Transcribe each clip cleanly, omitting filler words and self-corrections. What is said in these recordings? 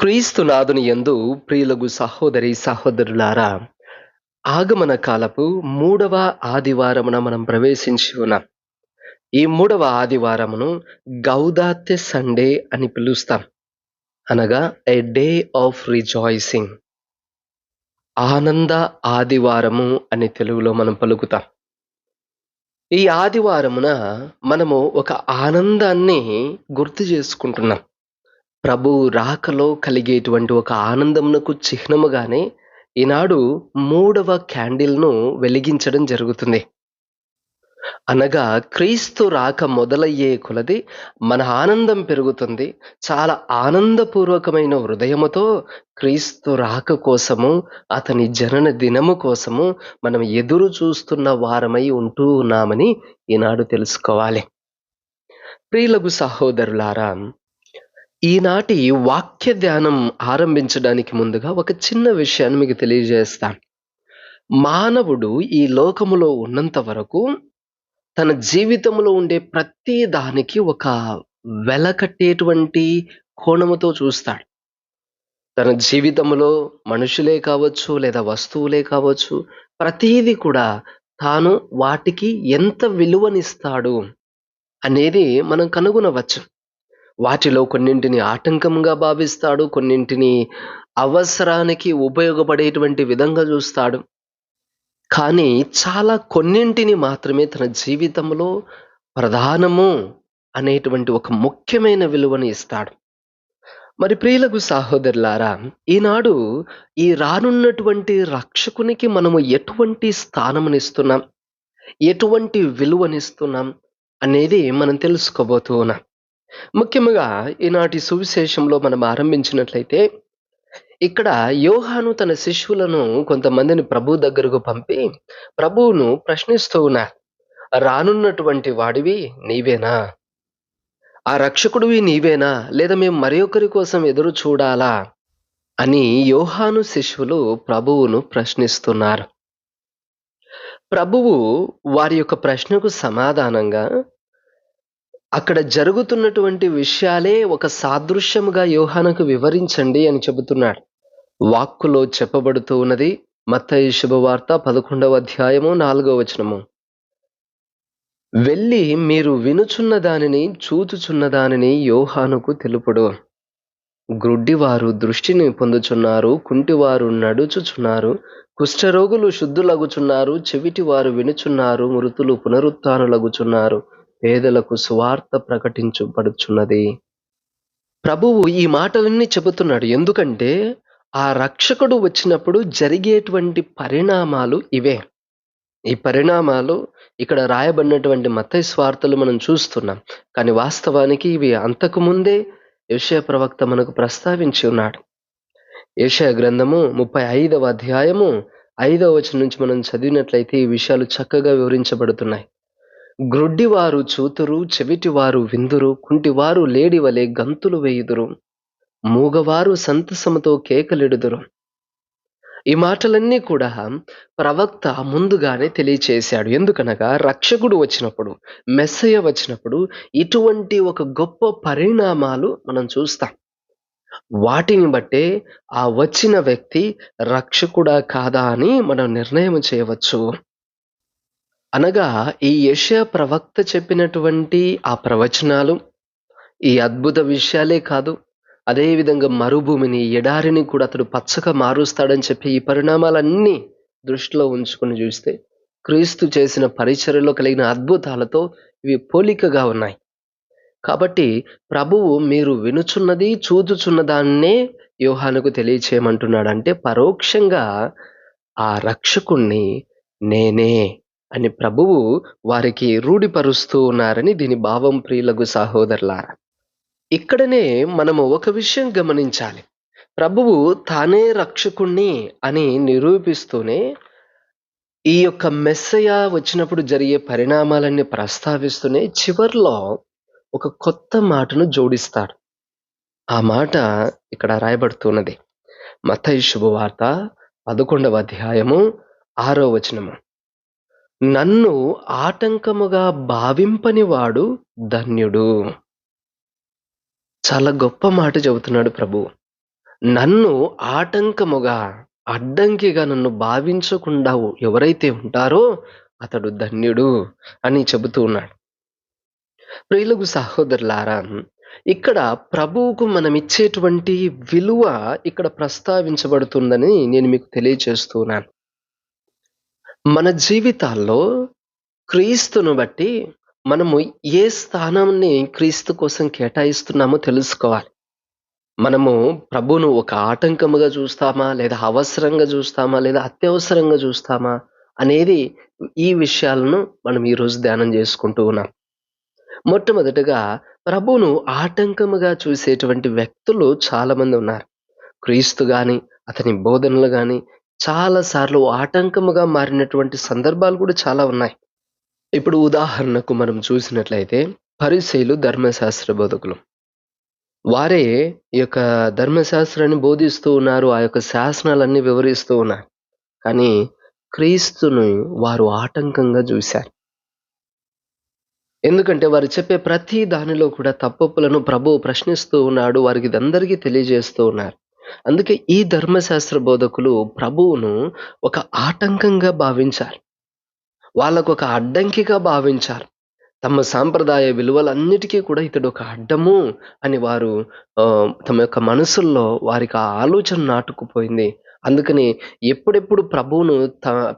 క్రీస్తునాథుని యందు ప్రియులగు సహోదరి సహోదరులారా, ఆగమన కాలపు మూడవ ఆదివారమున మనం ప్రవేశించి ఉన్నాం. ఈ మూడవ ఆదివారమును గౌదాత్య సండే అని పిలుస్తాం. అనగా ఏ డే ఆఫ్ రిజాయిసింగ్, ఆనంద ఆదివారము అని తెలుగులో మనం పలుకుతాం. ఈ ఆదివారమున మనము ఒక ఆనందాన్ని గుర్తు చేసుకుంటున్నాం. ప్రభువు రాకలో కలిగేటువంటి ఒక ఆనందమునకు చిహ్నముగానే ఈనాడు మూడవ క్యాండిల్‌ను వెలిగించడం జరుగుతుంది. అనగా క్రీస్తు రాక మొదలయ్యే కొలది మన ఆనందం పెరుగుతుంది. చాలా ఆనందపూర్వకమైన హృదయముతో క్రీస్తు రాక కోసము, అతని జనన దినము కోసము మనం ఎదురు చూస్తున్న వారమై ఉంటూ ఉన్నామని ఈనాడు తెలుసుకోవాలి. ప్రియులగు సహోదరులారా, ఈనాటి వాక్య ధ్యానం ఆరంభించడానికి ముందుగా ఒక చిన్న విషయాన్ని మీకు తెలియజేస్తాను. మానవుడు ఈ లోకములో ఉన్నంత వరకు తన జీవితంలో ఉండే ప్రతి దానికి ఒక వెలకట్టేటువంటి కోణముతో చూస్తాడు. తన జీవితంలో మనుషులే కావచ్చు, లేదా వస్తువులే కావచ్చు, ప్రతీది కూడా తాను వాటికి ఎంత విలువనిస్తాడు అనేది మనం కనుగొనవచ్చు. వాటిలో కొన్నింటిని ఆటంకంగా భావిస్తాడు, కొన్నింటిని అవసరానికి ఉపయోగపడేటువంటి విధంగా చూస్తాడు. కానీ చాలా కొన్నింటిని మాత్రమే తన జీవితంలో ప్రధానము అనేటువంటి ఒక ముఖ్యమైన విలువని ఇస్తాడు. మరి ప్రియులకు సహోదరులారా, ఈనాడు ఈ రానున్నటువంటి రక్షకునికి మనము ఎటువంటి స్థానమునిస్తున్నాం, ఎటువంటి విలువనిస్తున్నాం అనేది మనం తెలుసుకోబోతూ ఉన్నాం. ముఖ్యముగా ఈనాటి సువిశేషంలో మనం ఆరంభించినట్లయితే, ఇక్కడ యోహాను తన శిష్యులను కొంతమందిని ప్రభు దగ్గరకు పంపి ప్రభువును ప్రశ్నిస్తూ ఉన్నారు. రానున్నటువంటి వాడివి నీవేనా? ఆ రక్షకుడివి నీవేనా? లేదా మేము మరి ఒకరి కోసం ఎదురు చూడాలా అని యోహాను శిష్యులు ప్రభువును ప్రశ్నిస్తున్నారు. ప్రభువు వారి యొక్క ప్రశ్నకు సమాధానంగా అక్కడ జరుగుతున్నటువంటి విషయాలే ఒక సాదృశ్యముగా యోహానుకు వివరించండి అని చెబుతున్నాడు. వాక్కులో చెప్పబడుతూ ఉన్నది మత్తయి శుభవార్త 11వ అధ్యాయము 4వ వచనము. వెళ్ళి మీరు వినుచున్న దానిని చూచుచున్న దానిని యోహానుకు తెలుపుడు. గ్రుడ్డివారు దృష్టిని పొందుచున్నారు, కుంటివారు నడుచుచున్నారు, కుష్ఠరోగులు శుద్ధులగుచున్నారు, చెవిటివారు వినుచున్నారు, మృతులు పునరుత్థానులగుచున్నారు, పేదలకు సువార్త ప్రకటించబడుచున్నది. ప్రభువు ఈ మాటలన్నీ చెబుతున్నాడు. ఎందుకంటే ఆ రక్షకుడు వచ్చినప్పుడు జరిగేటువంటి పరిణామాలు ఇవే. ఈ పరిణామాలు ఇక్కడ రాయబడినటువంటి మత్తయి స్వార్తలు మనం చూస్తున్నాం. కానీ వాస్తవానికి ఇవి అంతకుముందే యెషయా ప్రవక్త మనకు ప్రస్తావించి ఉన్నాడు. యెషయా గ్రంథము 35వ అధ్యాయము 5వ వచనం నుంచి మనం చదివినట్లయితే ఈ విషయాలు చక్కగా వివరించబడుతున్నాయి. గ్రుడ్డివారు చూతురు, చెవిటివారు విందురు, కుంటివారు లేడి వలె గంతులు వేయుదురు, మూగవారు సంతసముతో కేకలిడుదురు. ఈ మాటలన్నీ కూడా ప్రవక్త ముందుగానే తెలియచేశాడు. ఎందుకనగా రక్షకుడు వచ్చినప్పుడు, మెస్సయ్య వచ్చినప్పుడు ఇటువంటి ఒక గొప్ప పరిణామాలు మనం చూస్తాం. వాటిని బట్టే ఆ వచ్చిన వ్యక్తి రక్షకుడా కాదా అని మనం నిర్ణయం చేయవచ్చు. అనగా ఈ యెషయా ప్రవక్త చెప్పినటువంటి ఆ ప్రవచనాలు, ఈ అద్భుత విషయాలే కాదు, అదేవిధంగా మరుభూమిని, ఎడారిని కూడా అతడు పచ్చగా మారుస్తాడని చెప్పి ఈ పరిణామాలన్నీ దృష్టిలో ఉంచుకొని చూస్తే క్రీస్తు చేసిన పరిచర్యలో కలిగిన అద్భుతాలతో ఇవి పోలికగా ఉన్నాయి. కాబట్టి ప్రభువు మీరు వినుచున్నది, చూచుచున్న దాన్నే యోహానుకు తెలియచేయమంటున్నాడు. అంటే పరోక్షంగా ఆ రక్షకుణ్ణి నేనే అని ప్రభువు వారికి రూఢిపరుస్తూ ఉన్నారని దీని భావం. ప్రియులకు సహోదరులారా, ఇక్కడనే మనము ఒక విషయం గమనించాలి. ప్రభువు తానే రక్షకుణ్ణి అని నిరూపిస్తూనే ఈ యొక్క మెస్సయ్య వచ్చినప్పుడు జరిగే పరిణామాలన్నీ ప్రస్తావిస్తూనే చివర్లో ఒక కొత్త మాటను జోడిస్తాడు. ఆ మాట ఇక్కడ రాయబడుతున్నది. మత్తయి శుభవార్త 11వ అధ్యాయము 6వ వచనము. నన్ను ఆటంకముగా భావింపని వాడు ధన్యుడు. చాలా గొప్ప మాట చెబుతున్నాడు ప్రభువు. నన్ను ఆటంకముగా, అడ్డంకిగా నన్ను భావించకుండా ఎవరైతే ఉంటారో అతడు ధన్యుడు అని చెబుతూ ఉన్నాడు. ప్రియులకు సహోదరులారా, ఇక్కడ ప్రభువుకు మనమిచ్చేటువంటి విలువ ఇక్కడ ప్రస్తావించబడుతుందని నేను మీకు తెలియచేస్తున్నాను. మన జీవితాల్లో క్రీస్తును బట్టి మనము ఏ స్థానాన్ని క్రీస్తు కోసం కేటాయిస్తున్నామో తెలుసుకోవాలి. మనము ప్రభువును ఒక ఆటంకముగా చూస్తామా? లేదా అవసరంగా చూస్తామా? లేదా అత్యవసరంగా చూస్తామా? అనేది ఈ విషయాలను మనం ఈరోజు ధ్యానం చేసుకుంటూ ఉన్నాం. మొట్టమొదటగా ప్రభువును ఆటంకముగా చూసేటువంటి వ్యక్తులు చాలామంది ఉన్నారు. క్రీస్తు గాని, అతని బోధనలు గాని చాలా సార్లు ఆటంకముగా మారినటువంటి సందర్భాలు కూడా చాలా ఉన్నాయి. ఇప్పుడు ఉదాహరణకు మనం చూసినట్లయితే పరిసయ్యులు ధర్మశాస్త్ర బోధకులు. వారే ఈ యొక్క ధర్మశాస్త్రాన్ని బోధిస్తూ ఉన్నారు. ఆ యొక్క శాసనాలన్నీ వివరిస్తూ ఉన్నారు. కానీ క్రీస్తుని వారు ఆటంకంగా చూశారు. ఎందుకంటే వారు చెప్పే ప్రతి దానిలో కూడా తప్పొప్పులను ప్రభువు ప్రశ్నిస్తూ ఉన్నాడు. వారికి ఇదందరికీ తెలియజేస్తూ ఉన్నారు. అందుకే ఈ ధర్మశాస్త్ర బోధకులు ప్రభువును ఒక ఆటంకంగా భావించారు. వాళ్ళకొక అడ్డంకిగా భావించారు. తమ సాంప్రదాయ విలువలన్నిటికీ కూడా ఇతడు ఒక అడ్డము అని వారు తమ యొక్క మనసుల్లో వారికి ఆ ఆలోచన నాటుకుపోయింది. అందుకని ఎప్పుడెప్పుడు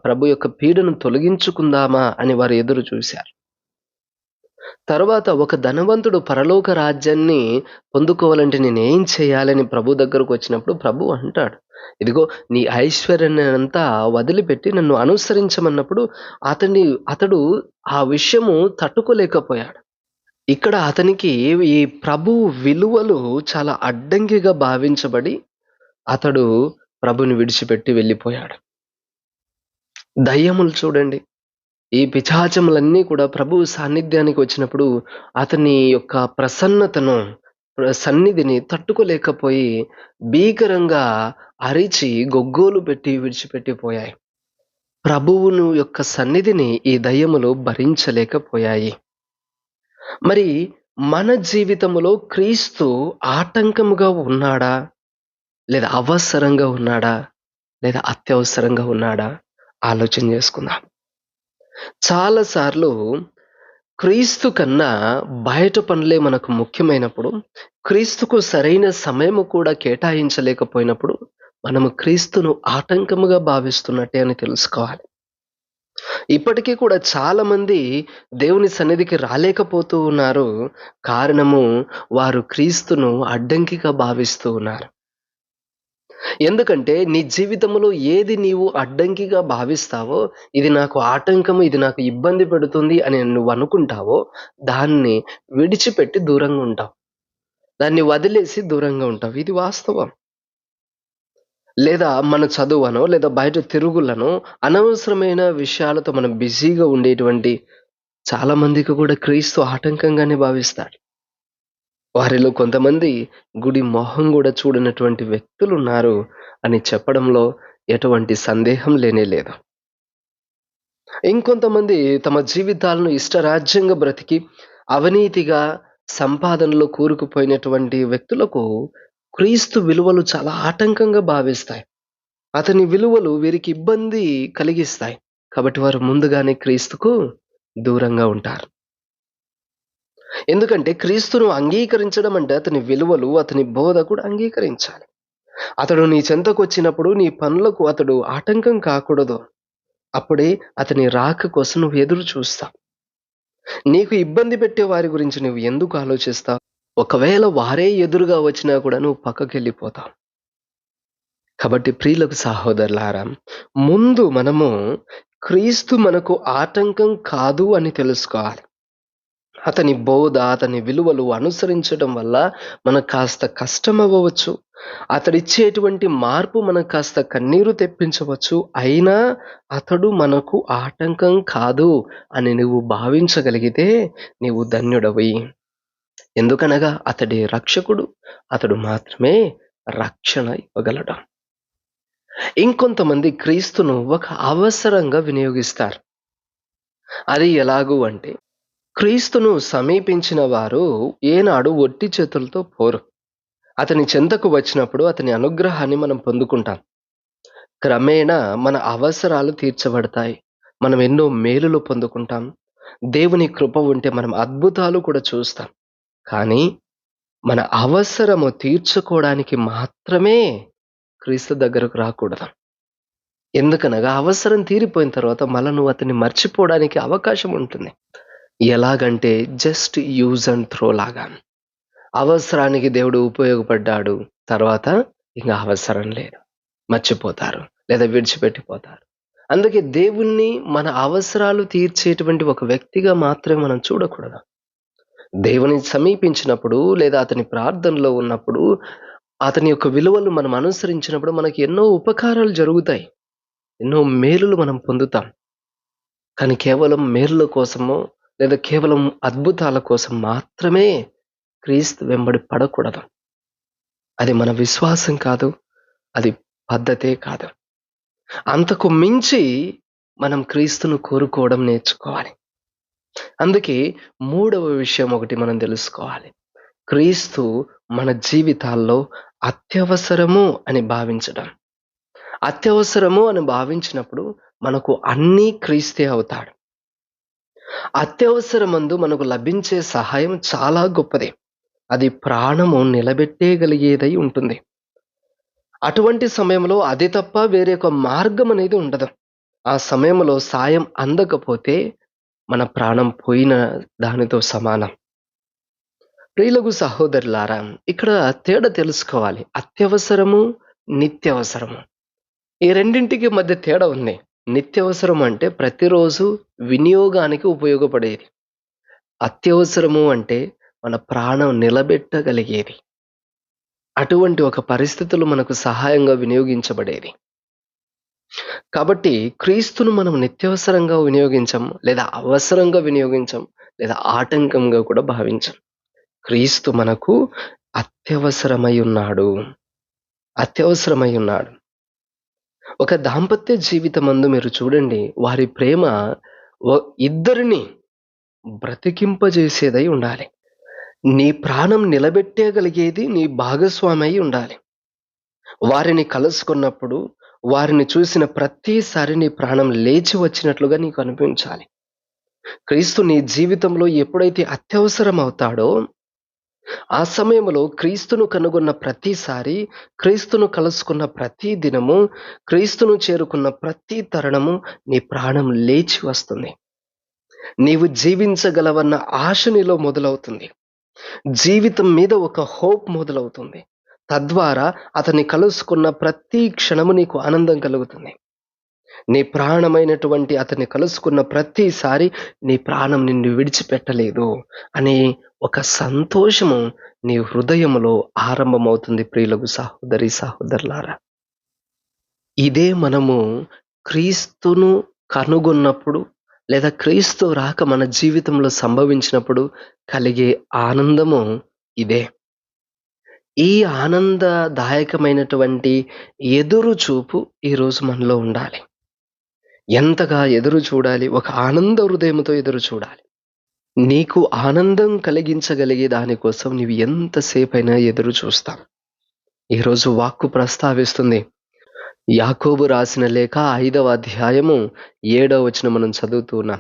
ప్రభు యొక్క పీడను తొలగించుకుందామా అని వారు ఎదురు చూశారు. తరువాత ఒక ధనవంతుడు పరలోక రాజ్యాన్ని పొందుకోవాలంటే నేనేం చేయాలని ప్రభు దగ్గరకు వచ్చినప్పుడు ప్రభు అంటాడు, ఇదిగో నీ ఐశ్వర్యాన్నంతా వదిలిపెట్టి నన్ను అనుసరించమన్నప్పుడు అతడు ఆ విషయము తట్టుకోలేకపోయాడు. ఇక్కడ అతనికి ఈ ప్రభు విలువలు చాలా అడ్డంకిగా భావించబడి అతడు ప్రభుని విడిచిపెట్టి వెళ్ళిపోయాడు. దయ్యములు చూడండి, ఈ పిశాచములన్నీ కూడా ప్రభువు సాన్నిధ్యానికి వచ్చినప్పుడు అతని యొక్క సన్నిధిని తట్టుకోలేకపోయి భీకరంగా అరిచి గొగ్గోలు పెట్టి విడిచిపెట్టిపోయాయి. ప్రభువును యొక్క సన్నిధిని ఈ దయ్యములు భరించలేకపోయాయి. మరి మన జీవితములో క్రీస్తు ఆటంకముగా ఉన్నాడా? లేదా అవసరంగా ఉన్నాడా? లేదా అత్యవసరంగా ఉన్నాడా? ఆలోచన చేసుకుందాం. చాలా సార్లు క్రీస్తు కన్నా బయట పనులే మనకు ముఖ్యమైనప్పుడు, క్రీస్తుకు సరైన సమయము కూడా కేటాయించలేకపోయినప్పుడు మనము క్రీస్తును ఆటంకముగా భావిస్తున్నట్టే అని తెలుసుకోవాలి. ఇప్పటికీ కూడా చాలా మంది దేవుని సన్నిధికి రాలేకపోతూ ఉన్నారు. కారణము వారు క్రీస్తును అడ్డంకిగా భావిస్తూ ఉన్నారు. ఎందుకంటే నీ జీవితంలో ఏది నీవు అడ్డంకిగా భావిస్తావో, ఇది నాకు ఆటంకము, ఇది నాకు ఇబ్బంది పెడుతుంది అని నువ్వు అనుకుంటావో దాన్ని విడిచిపెట్టి దూరంగా ఉంటావు. దాన్ని వదిలేసి దూరంగా ఉంటావు. ఇది వాస్తవం. లేదా మన చదువనో లేదా బయట తిరుగులనో అనవసరమైన విషయాలతో మనం బిజీగా ఉండేటువంటి చాలా మందికి కూడా క్రీస్తు ఆటంకంగానే భావిస్తాడు. వారిలో కొంతమంది గుడి మొహం కూడా చూడనటువంటి వ్యక్తులున్నారు అని చెప్పడంలో ఎటువంటి సందేహం లేనేలేదు. ఇంకొంతమంది తమ జీవితాలను ఇష్టరాజ్యంగా బ్రతికి అవినీతిగా సంపాదనలో కూరుకుపోయినటువంటి వ్యక్తులకు క్రీస్తు విలువలు చాలా ఆటంకంగా భావిస్తాయి. అతని విలువలు వీరికి ఇబ్బంది కలిగిస్తాయి. కాబట్టి వారు ముందుగానే క్రీస్తుకు దూరంగా ఉంటారు. ఎందుకంటే క్రీస్తును అంగీకరించడం అంటే అతని విలువలు, అతని బోధ కూడా అంగీకరించాలి. అతడు నీ చెంతకొచ్చినప్పుడు నీ పనులకు అతడు ఆటంకం కాకూడదు. అప్పుడే అతని రాక కోసం నువ్వు ఎదురు చూస్తావు. నీకు ఇబ్బంది పెట్టే వారి గురించి నువ్వు ఎందుకు ఆలోచిస్తావు? ఒకవేళ వారే ఎదురుగా వచ్చినా కూడా నువ్వు పక్కకెళ్ళిపోతావు. కాబట్టి ప్రియులకు సహోదరులారా, ముందు మనము క్రీస్తు మనకు ఆటంకం కాదు అని తెలుసుకోవాలి. అతని బోధ, అతని విలువలు అనుసరించడం వల్ల మనకు కాస్త కష్టం అవ్వవచ్చు. అతడిచ్చేటువంటి మార్పు మనకు కాస్త కన్నీరు తెప్పించవచ్చు. అయినా అతడు మనకు ఆటంకం కాదు అని నువ్వు భావించగలిగితే నీవు ధన్యుడవి. ఎందుకనగా అతడి రక్షకుడు, అతడు మాత్రమే రక్షణ ఇవ్వగలడు. ఇంకొంతమంది క్రీస్తును ఒక అవసరంగా వినియోగిస్తారు. అది ఎలాగూ అంటే, క్రీస్తును సమీపించిన వారు ఏనాడు ఒట్టి చేతులతో పోరు. అతని చెంతకు వచ్చినప్పుడు అతని అనుగ్రహాన్ని మనం పొందుకుంటాం. క్రమేణా మన అవసరాలు తీర్చబడతాయి. మనం ఎన్నో మేలులు పొందుకుంటాం. దేవుని కృప ఉంటే మనం అద్భుతాలు కూడా చూస్తాం. కానీ మన అవసరము తీర్చుకోవడానికి మాత్రమే క్రీస్తు దగ్గరకు రాకూడదు. ఎందుకనగా అవసరం తీరిపోయిన తర్వాత మళ్ళా నువ్వు అతన్ని మర్చిపోవడానికి అవకాశం ఉంటుంది. ఎలాగంటే జస్ట్ యూజ్ అండ్ త్రో లాగా. అవసరానికి దేవుడు ఉపయోగపడ్డాడు. తర్వాత ఇంక అవసరం లేదు. మర్చిపోతారు. లేదా విడిచిపెట్టిపోతారు. అందుకే దేవుణ్ణి మన అవసరాలు తీర్చేటువంటి ఒక వ్యక్తిగా మాత్రమే మనం చూడకూడదు. దేవుని సమీపించినప్పుడు లేదా అతని ప్రార్థనలో ఉన్నప్పుడు, అతని యొక్క విలువలు మనం అనుసరించినప్పుడు మనకి ఎన్నో ఉపకారాలు జరుగుతాయి. ఎన్నో మేలులు మనం పొందుతాం. కానీ కేవలం మేలుల కోసమో లేదా కేవలం అద్భుతాల కోసం మాత్రమే క్రీస్తు వెంబడి పడకూడదు. అది మన విశ్వాసం కాదు. అది పద్ధతే కాదు. అంతకు మించి మనం క్రీస్తును కోరుకోవడం నేర్చుకోవాలి. అందుకే మూడవ విషయం ఒకటి మనం తెలుసుకోవాలి. క్రీస్తు మన జీవితాల్లో అత్యవసరము అని భావించడం. అత్యవసరము అని భావించినప్పుడు మనకు అన్నీ క్రీస్తే అవుతాడు. అత్యవసరమందు మనకు లభించే సహాయం చాలా గొప్పది. అది ప్రాణము నిలబెట్టేయగలిగేదై ఉంటుంది. అటువంటి సమయంలో అది తప్ప వేరే ఒక మార్గం అనేది ఉండదు. ఆ సమయంలో సాయం అందకపోతే మన ప్రాణం పోయిన దానితో సమానం. ప్రియులకు సహోదరులారా, ఇక్కడ తేడా తెలుసుకోవాలి. అత్యవసరము, నిత్యవసరము. ఈ రెండింటికి మధ్య తేడా ఉంది. నిత్యవసరం అంటే ప్రతిరోజు వినియోగానికి ఉపయోగపడేది. అత్యవసరము అంటే మన ప్రాణం నిలబెట్టగలిగేది. అటువంటి ఒక పరిస్థితులు మనకు సహాయంగా వినియోగించబడేది. కాబట్టి క్రీస్తును మనం నిత్యవసరంగా వినియోగించం, లేదా అవసరంగా వినియోగించం, లేదా ఆటంకంగా కూడా భావించం. క్రీస్తు మనకు అత్యవసరమై ఉన్నాడు. అత్యవసరమై ఉన్నాడు. ఒక దాంపత్య జీవితమందు మీరు చూడండి, వారి ప్రేమ ఇద్దరిని బ్రతికింపజేసేదై ఉండాలి. నీ ప్రాణం నిలబెట్టగలిగేది నీ భాగస్వామై ఉండాలి. వారిని కలుసుకున్నప్పుడు, వారిని చూసిన ప్రతిసారి నీ ప్రాణం లేచి వచ్చినట్లుగా నీకు అనిపించాలి. క్రీస్తు నీ జీవితంలో ఎప్పుడైతే అత్యవసరం అవుతాడో, ఆ సమయంలో క్రీస్తును కనుగొన్న ప్రతిసారి, క్రీస్తును కలుసుకున్న ప్రతి దినము, క్రీస్తును చేరుకున్న ప్రతి తరుణము నీ ప్రాణం లేచి వస్తుంది. నీవు జీవించగలవన్న ఆశ నీలో మొదలవుతుంది. జీవితం మీద ఒక హోప్ మొదలవుతుంది. తద్వారా అతన్ని కలుసుకున్న ప్రతి క్షణము నీకు ఆనందం కలుగుతుంది. నీ ప్రాణమైనటువంటి అతన్ని కలుసుకున్న ప్రతిసారి నీ ప్రాణం నిన్ను విడిచిపెట్టలేదు అనే ఒక సంతోషము నీ హృదయములో ఆరంభమవుతుంది. ప్రియులకు సహోదరి సహోదరులారా, ఇదే మనము క్రీస్తును కనుగొన్నప్పుడు లేదా క్రీస్తు రాక మన జీవితంలో సంభవించినప్పుడు కలిగే ఆనందము ఇదే. ఈ ఆనందదాయకమైనటువంటి ఎదురు చూపు ఈరోజు మనలో ఉండాలి. ఎంతగా ఎదురు చూడాలి? ఒక ఆనంద హృదయంతో ఎదురు చూడాలి. నీకు ఆనందం కలిగించగలిగే దానికోసం నీవు ఎంతసేపైనా ఎదురు చూస్తావు. ఈరోజు వాక్కు ప్రస్తావిస్తుంది. యాకోబు రాసిన లేఖ 5వ అధ్యాయము 7వ వచనం మనం చదువుతున్నాం.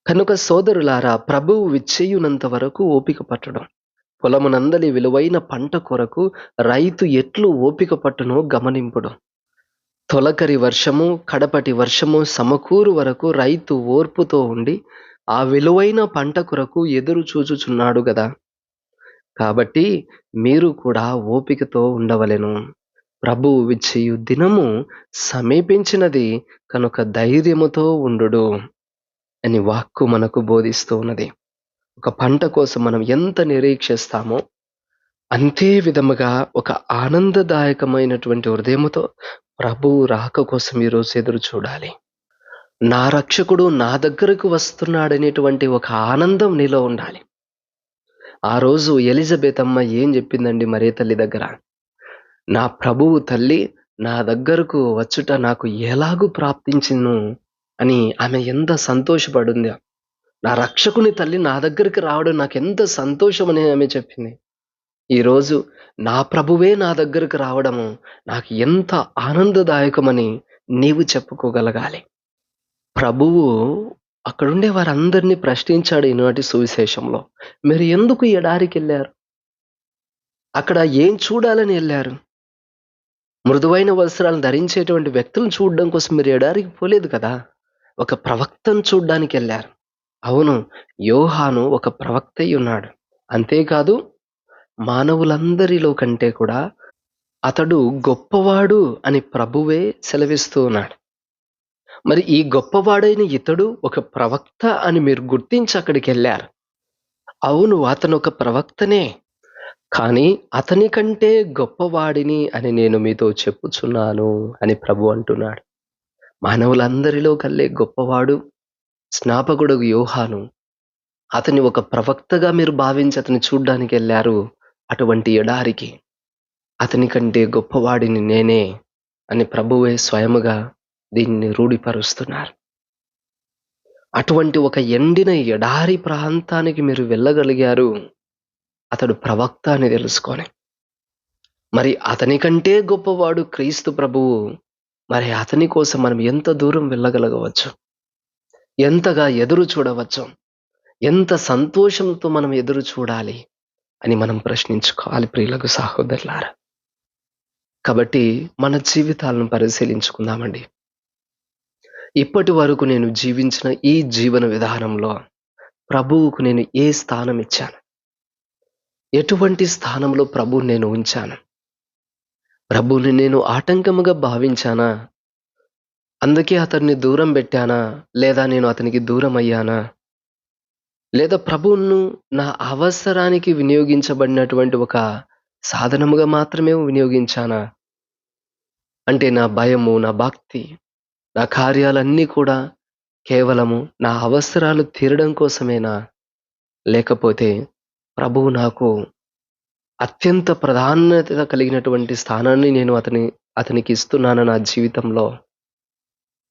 కనుక సోదరులారా, ప్రభువు విచ్చేయునంత వరకు ఓపిక పట్టడం, పొలమునందలి విలువైన పంట కొరకు రైతు ఎట్లు ఓపిక పట్టునో గమనింపుడు. తొలకరి వర్షము, కడపటి వర్షము సమకూరు వరకు రైతు ఓర్పుతో ఉండి ఆ విలువైన పంట కొరకు ఎదురు చూచుచున్నాడు గదా. కాబట్టి మీరు కూడా ఓపికతో ఉండవలెను. ప్రభువు విచ్చేయు దినము సమీపించినది కనుక ధైర్యముతో ఉండుడు అని వాక్కు మనకు బోధిస్తూ ఉన్నది. ఒక పంట కోసం మనం ఎంత నిరీక్షిస్తామో అంతే విధముగా ఒక ఆనందదాయకమైనటువంటి హృదయముతో ప్రభువు రాక కోసం ఈరోజు ఎదురు చూడాలి. నా రక్షకుడు నా దగ్గరకు వస్తున్నాడనేటువంటి ఒక ఆనందం నీలో ఉండాలి. ఆ రోజు ఎలిజబెత్ అమ్మ ఏం చెప్పిందండి మరే తల్లి దగ్గర? నా ప్రభువు తల్లి నా దగ్గరకు వచ్చుట నాకు ఎలాగూ ప్రాప్తించును అని ఆమె ఎంత సంతోషపడింది. నా రక్షకుని తల్లి నా దగ్గరికి రావడం నాకు ఎంత సంతోషం అని ఆమె చెప్పింది. ఈరోజు నా ప్రభువే నా దగ్గరకు రావడము నాకు ఎంత ఆనందదాయకమని నీవు చెప్పుకోగలగాలి. ప్రభువు అక్కడుండే వారందరినీ ప్రశ్నించాడు ఈనాటి సువిశేషంలో. మీరు ఎందుకు ఎడారికెళ్లారు? అక్కడ ఏం చూడాలని ఎళ్లారు? మృదువైన వస్త్రాలను ధరించేటువంటి వ్యక్తులను చూడడం కోసం మీరు ఎడారికి పోలేదు కదా! ఒక ప్రవక్తను చూడ్డానికెళ్లారు. అవును, యోహాను ఒక ప్రవక్తయ్యున్నాడు. అంతేకాదు మానవులందరిలో కంటే కూడా అతడు గొప్పవాడు అని ప్రభువే సెలవిస్తూ ఉన్నాడు. మరి ఈ గొప్పవాడైన ఇతడు ఒక ప్రవక్త అని మీరు గుర్తించి అక్కడికెళ్లారు. అవును, అతను ఒక ప్రవక్తనే. కానీ అతని కంటే గొప్పవాడిని అని నేను మీతో చెప్పుచున్నాను అని ప్రభు అంటున్నాడు. మానవులందరిలో కల్లే గొప్పవాడు స్నాపకుడగు యోహాను. అతన్ని ఒక ప్రవక్తగా మీరు భావించి అతన్ని చూడ్డానికెళ్లారు అటువంటి ఎడారికి. అతని కంటే గొప్పవాడిని నేనే అని ప్రభువే స్వయముగా దీన్ని రూఢిపరుస్తున్నారు. అటువంటి ఒక ఎండిన ఎడారి ప్రాంతానికి మీరు వెళ్ళగలిగారు అతడు ప్రవక్త అని తెలుసుకొని. మరి అతని కంటే గొప్పవాడు క్రీస్తు ప్రభువు. మరి అతని కోసం మనం ఎంత దూరం వెళ్ళగలగవచ్చు, ఎంతగా ఎదురు చూడవచ్చు, ఎంత సంతోషంతో మనం ఎదురు చూడాలి అని మనం ప్రశ్నించుకోవాలి ప్రియులకు సహోదరులారా. కాబట్టి మన జీవితాలను పరిశీలించుకుందామండి. ఇప్పటి వరకు నేను జీవించిన ఈ జీవన విధానంలో ప్రభువుకు నేను ఏ స్థానం ఇచ్చాను? ఎటువంటి స్థానంలో ప్రభువుని నేను ఉంచాను? ప్రభువుని నేను ఆటంకముగా భావించానా? అందుకే అతన్ని దూరం పెట్టానా? లేదా నేను అతనికి దూరం అయ్యానా? లేదా ప్రభువును నా అవసరానికి వినియోగించబడినటువంటి ఒక సాధనముగా మాత్రమే వినియోగించానా? అంటే నా భయము, నా భక్తి, నా కార్యాలన్నీ కూడా కేవలము నా అవసరాలు తీరడం కోసమేనా? లేకపోతే ప్రభువు నాకు అత్యంత ప్రాధాన్యత కలిగినటువంటి స్థానాన్ని నేను అతనికి ఇస్తున్నాను నా జీవితంలో.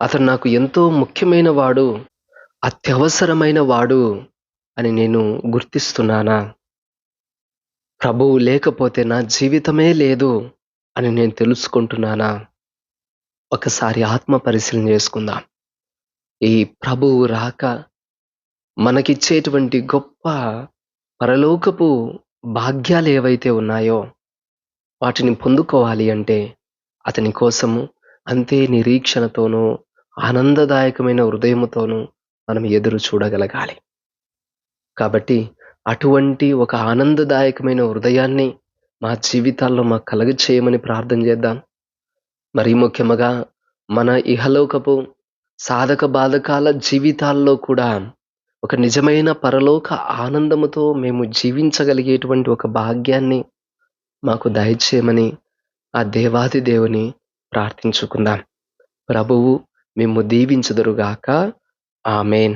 అతను నాకు ఎంతో ముఖ్యమైన వాడు, అత్యవసరమైన వాడు అని నేను గుర్తిస్తున్నానా? ప్రభువు లేకపోతే నా జీవితమే లేదు అని నేను తెలుసుకుంటున్నానా? ఒకసారి ఆత్మ పరిశీలన చేసుకుందాం. ఈ ప్రభువు రాక మనకిచ్చేటువంటి గొప్ప పరలోకపు భాగ్యాలు ఏవైతే ఉన్నాయో వాటిని పొందుకోవాలి అంటే అతని కోసము అంతే నిరీక్షణతోనూ ఆనందదాయకమైన హృదయముతోనూ మనం ఎదురు చూడగలగాలి. కాబట్టి అటువంటి ఒక ఆనందదాయకమైన హృదయాన్ని మా జీవితాల్లో మాకు కలుగచేయమని ప్రార్థన చేద్దాం. మరీ ముఖ్యముగా మన ఇహలోకపు సాధక బాధకాల జీవితాల్లో కూడా ఒక నిజమైన పరలోక ఆనందముతో మేము జీవించగలిగేటువంటి ఒక భాగ్యాన్ని మాకు దయచేయమని ఆ దేవాది దేవుని ప్రార్థించుకుందాం. ప్రభువు మిమ్ము దీవించుదురుగాక. ఆమేన్.